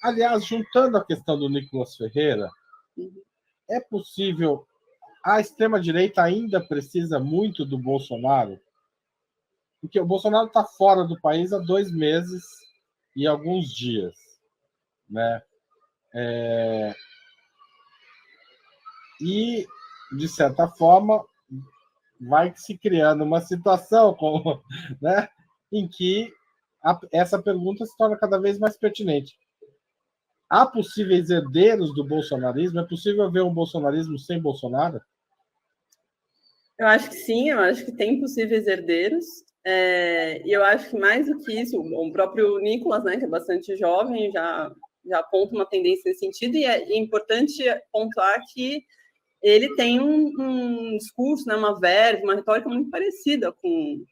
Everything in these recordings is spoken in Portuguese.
aliás, juntando a questão do Nicolas Ferreira, é possível... A extrema-direita ainda precisa muito do Bolsonaro? Porque o Bolsonaro está fora do país há 2 meses e alguns dias, né? E, de certa forma, vai se criando uma situação né, em que essa pergunta se torna cada vez mais pertinente. Há possíveis herdeiros do bolsonarismo? É possível ver um bolsonarismo sem Bolsonaro? Eu acho que sim, eu acho que tem possíveis herdeiros. E eu acho que mais do que isso, o próprio Nicolas, né, que é bastante jovem, já aponta uma tendência nesse sentido, e é importante pontuar que ele tem um discurso, né, uma verve, uma retórica muito parecida com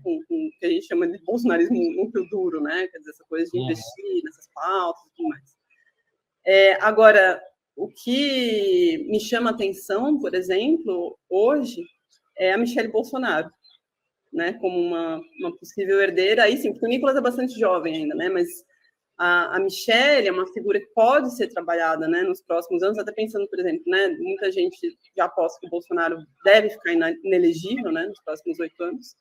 o que a gente chama de bolsonarismo núcleo duro, né? Quer dizer, essa coisa de investir nessas pautas e tudo mais. Agora, o que me chama atenção, por exemplo, hoje, é a Michelle Bolsonaro, né? Como uma possível herdeira. Aí sim, porque o Nicolas é bastante jovem ainda, né? Mas a Michelle é uma figura que pode ser trabalhada, né, nos próximos anos, até pensando, por exemplo, né, muita gente já aposta que o Bolsonaro deve ficar inelegível, né, nos próximos 8 anos.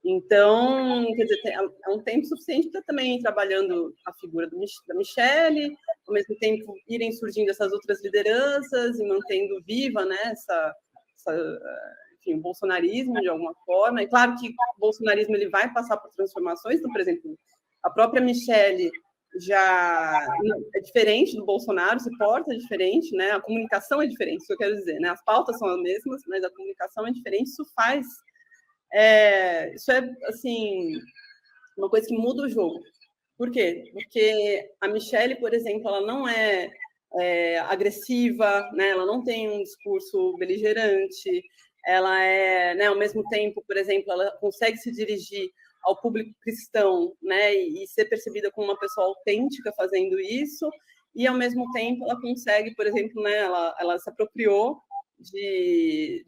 Então, quer dizer, é um tempo suficiente para também ir trabalhando a figura da Michelle, ao mesmo tempo irem surgindo essas outras lideranças e mantendo viva, né, enfim, o bolsonarismo de alguma forma. É claro que o bolsonarismo ele vai passar por transformações, então, por exemplo, a própria Michelle já é diferente do Bolsonaro, se porta diferente, né? A comunicação é diferente, isso eu quero dizer, né? As pautas são as mesmas, mas a comunicação é diferente, isso é assim, uma coisa que muda o jogo. Por quê? Porque a Michelle, por exemplo, ela não é agressiva, né? Ela não tem um discurso beligerante, ela né, ao mesmo tempo, por exemplo, ela consegue se dirigir ao público cristão, né, e ser percebida como uma pessoa autêntica fazendo isso, e ao mesmo tempo ela consegue, por exemplo, né, ela se apropriou de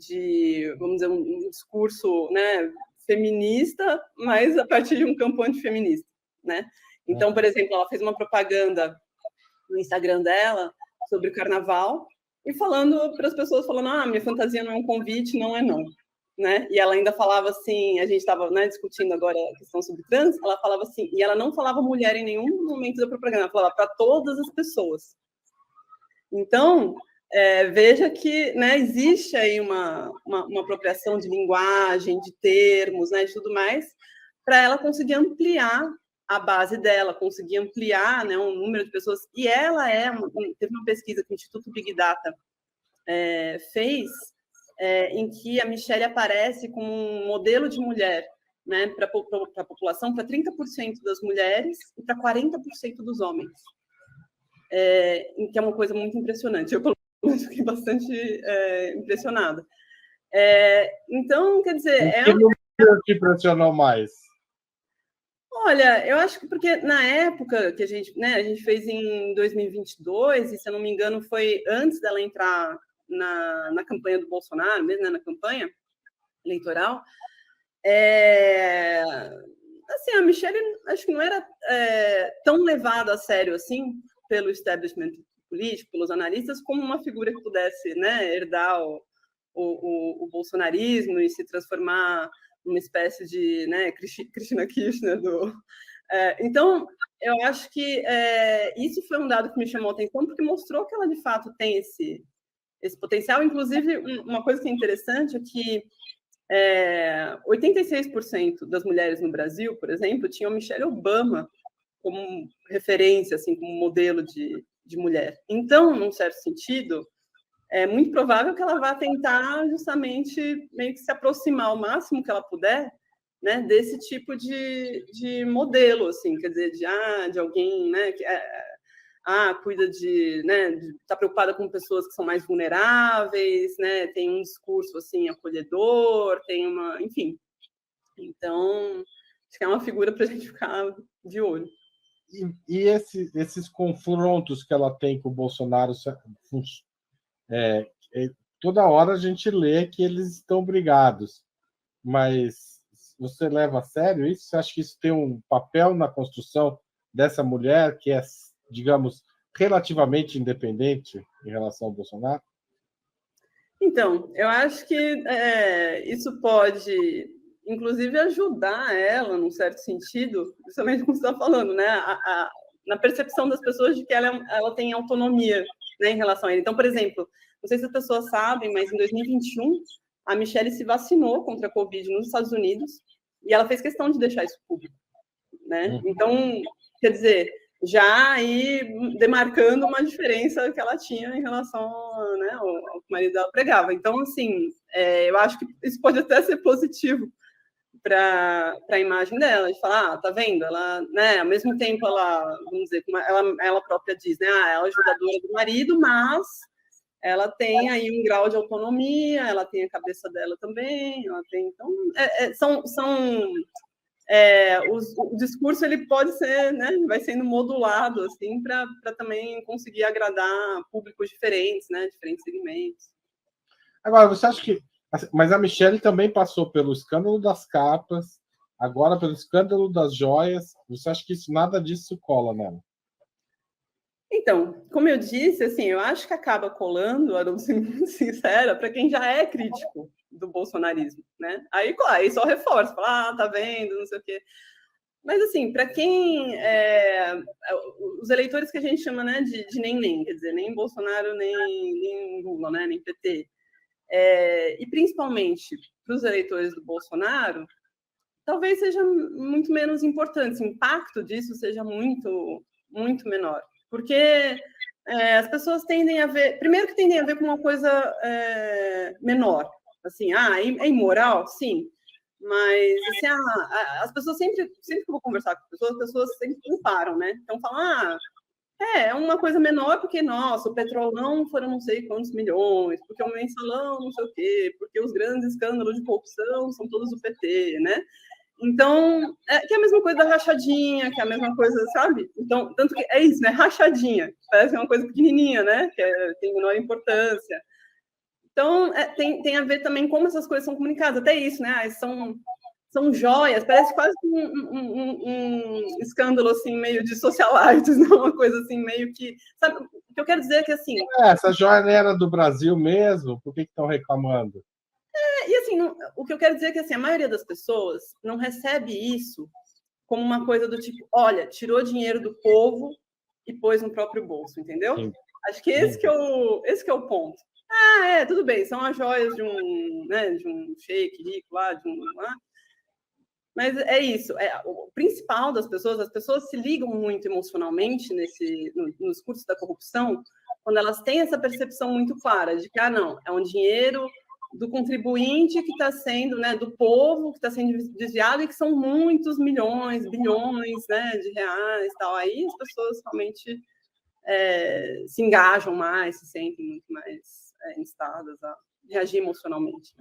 vamos dizer, um discurso, né, feminista, mas a partir de um campo antifeminista, né? Então, por exemplo, ela fez uma propaganda no Instagram dela sobre o carnaval e falando para as pessoas, falando, minha fantasia não é um convite, não é não. Né? E ela ainda falava assim, a gente estava, né, discutindo agora a questão sobre trans, ela falava assim, e ela não falava mulher em nenhum momento da propaganda, ela falava para todas as pessoas. Então, veja que, né, existe aí uma apropriação de linguagem, de termos, né, de tudo mais, para ela conseguir ampliar a base dela, conseguir ampliar, né, um número de pessoas. E ela teve uma pesquisa que o Instituto Big Data fez, em que a Michelle aparece como um modelo de mulher, né, para a população, para 30% das mulheres e para 40% dos homens, que é uma coisa muito impressionante. Eu, pelo menos, fiquei bastante impressionada. Então, quer dizer... Que número te impressionou mais? Olha, eu acho que porque na época que a gente fez em 2022, e se eu não me engano foi antes dela entrar na campanha do Bolsonaro, mesmo, né, na campanha eleitoral, assim, a Michelle acho que não era tão levada a sério assim pelo establishment político, pelos analistas, como uma figura que pudesse, né, herdar o bolsonarismo e se transformar numa espécie de, né, Cristina Kirchner então, eu acho que isso foi um dado que me chamou a atenção, porque mostrou que ela, de fato, tem esse potencial. Inclusive, uma coisa que é interessante é que 86% das mulheres no Brasil, por exemplo, tinham Michelle Obama como referência, assim, como modelo de mulher. Então, num certo sentido, é muito provável que ela vá tentar justamente meio que se aproximar ao máximo que ela puder, né, desse tipo de modelo, assim, quer dizer, de alguém, né, que cuida né, está preocupada com pessoas que são mais vulneráveis, né, tem um discurso assim acolhedor, enfim. Então, acho que é uma figura para a gente ficar de olho. E esses confrontos que ela tem com o Bolsonaro, toda hora a gente lê que eles estão brigados, mas você leva a sério isso? Você acha que isso tem um papel na construção dessa mulher que é digamos, relativamente independente em relação ao Bolsonaro? Então, eu acho que isso pode, inclusive, ajudar ela, num certo sentido, justamente como você está falando, né? Na percepção das pessoas de que ela tem autonomia, né, em relação a ele. Então, por exemplo, não sei se as pessoas sabem, mas em 2021, a Michelle se vacinou contra a Covid nos Estados Unidos e ela fez questão de deixar isso público, né? Então, quer dizer, já aí demarcando uma diferença que ela tinha em relação, né, ao que o marido dela pregava. Então, assim, eu acho que isso pode até ser positivo para a imagem dela, de falar, tá vendo? Ela, né, ao mesmo tempo, ela, vamos dizer, ela própria diz, né, ela é ajudadora do marido, mas ela tem aí um grau de autonomia, ela tem a cabeça dela também, ela tem, então, o discurso ele pode ser, né, vai sendo modulado assim para também conseguir agradar públicos diferentes, né, diferentes segmentos. Agora, você acha que, mas a Michelle também passou pelo escândalo das capas, agora pelo escândalo das joias. Você acha que nada disso cola nela? Então, como eu disse, assim, eu acho que acaba colando, Haroldo, sendo muito sincera, para quem já é crítico do bolsonarismo, né? Aí só reforça, fala, tá vendo, não sei o quê. Mas, assim, para quem... os eleitores que a gente chama, né, de nem, quer dizer, nem Bolsonaro, nem Lula, né, nem PT. E, principalmente, para os eleitores do Bolsonaro, talvez seja muito menos importante, o impacto disso seja muito, muito menor. Porque as pessoas tendem a ver... Primeiro que tendem a ver com uma coisa menor. Assim, é imoral? Sim. Mas, assim, as pessoas sempre que eu vou conversar com as pessoas sempre comparam, né? Então, falam, é uma coisa menor porque, nossa, o Petrolão foram não sei quantos milhões, porque o Mensalão não sei o quê, porque os grandes escândalos de corrupção são todos do PT, né? Então, que é a mesma coisa da rachadinha, que é a mesma coisa, sabe? Então, tanto que é isso, né? Rachadinha. Parece uma coisa pequenininha, né? Que tem menor importância. Então, tem a ver também como essas coisas são comunicadas. Até isso, né? São joias, parece quase um escândalo, assim, meio de socialites, não? Uma coisa assim, meio que... Sabe, o que eu quero dizer é que, assim... Essa joia era do Brasil mesmo? Por que estão reclamando? E, assim, o que eu quero dizer é que, assim, a maioria das pessoas não recebe isso como uma coisa do tipo, olha, tirou dinheiro do povo e pôs no próprio bolso, entendeu? Sim. Acho que esse que é o ponto. Tudo bem, são as joias de um sheik rico lá, mas é isso, o principal das pessoas, as pessoas se ligam muito emocionalmente no discurso da corrupção, quando elas têm essa percepção muito clara de que, não, é um dinheiro do contribuinte que está sendo, né, do povo que está sendo desviado e que são muitos milhões, bilhões, né, de reais, tal. Aí as pessoas realmente se engajam mais, se sentem muito mais instadas a reagir emocionalmente.